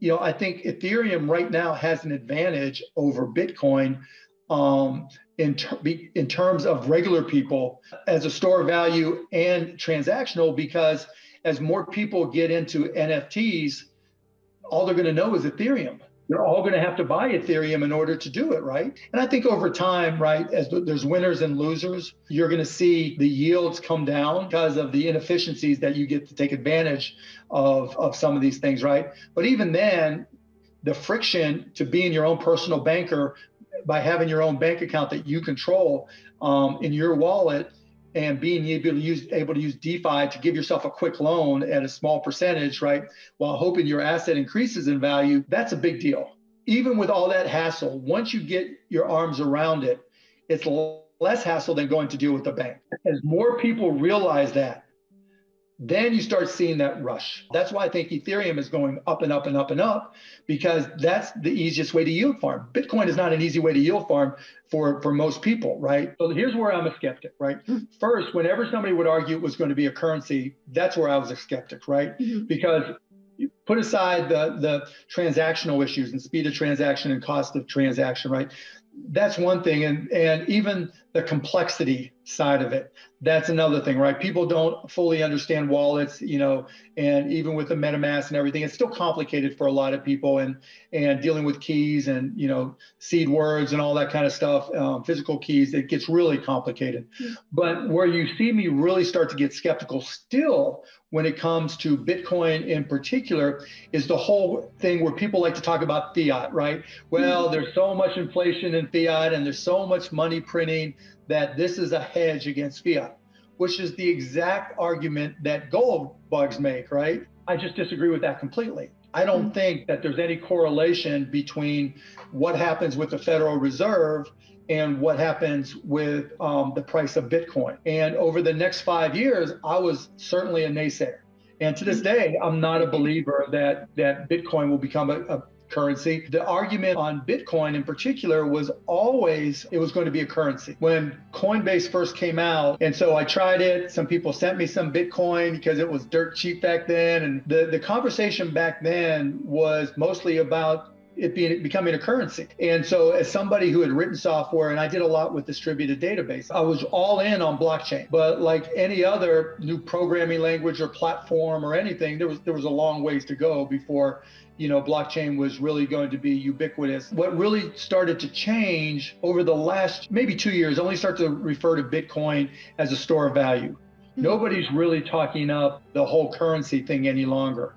I think Ethereum right now has an advantage over Bitcoin in terms of regular people as a store of value and transactional, because as more people get into NFTs, all they're going to know is Ethereum. They're all going to have to buy Ethereum in order to do it, right? And I think over time, right, as there's winners and losers, you're going to see the yields come down because of the inefficiencies that you get to take advantage of some of these things, right? But even then, the friction to being your own personal banker by having your own bank account that you control in your wallet, and being able to use DeFi to give yourself a quick loan at a small percentage, right, while hoping your asset increases in value, that's a big deal. Even with all that hassle, once you get your arms around it, it's less hassle than going to deal with the bank. As more people realize that, then you start seeing that rush. That's why I think Ethereum is going up and up and up and up, because that's the easiest way to yield farm. Bitcoin is not an easy way to yield farm for most people, right? So here's where I'm a skeptic, right? First, whenever somebody would argue it was going to be a currency, that's where I was a skeptic, right? Because put aside the transactional issues and speed of transaction and cost of transaction, right? That's one thing. And even the complexity side of it, that's another thing, right? People don't fully understand wallets, and even with the MetaMask and everything, it's still complicated for a lot of people, and dealing with keys and, seed words and all that kind of stuff, physical keys, it gets really complicated. But where you see me really start to get skeptical still when it comes to Bitcoin in particular is the whole thing where people like to talk about fiat, right? Well, there's so much inflation in fiat and there's so much money printing that this is a hedge against fiat, which is the exact argument that gold bugs make, right? I just disagree with that completely. I don't think that there's any correlation between what happens with the Federal Reserve and what happens with the price of Bitcoin. And over the next 5 years, I was certainly a naysayer. And to this day, I'm not a believer that Bitcoin will become a currency. The argument on Bitcoin in particular was always it was going to be a currency. When Coinbase first came out, and so I tried it, some people sent me some Bitcoin because it was dirt cheap back then. And the conversation back then was mostly about it becoming a currency. And so as somebody who had written software, and I did a lot with distributed database, I was all in on blockchain. But like any other new programming language or platform or anything, there was a long ways to go before blockchain was really going to be ubiquitous. What really started to change over the last maybe 2 years, I only start to refer to Bitcoin as a store of value. Nobody's really talking up the whole currency thing any longer.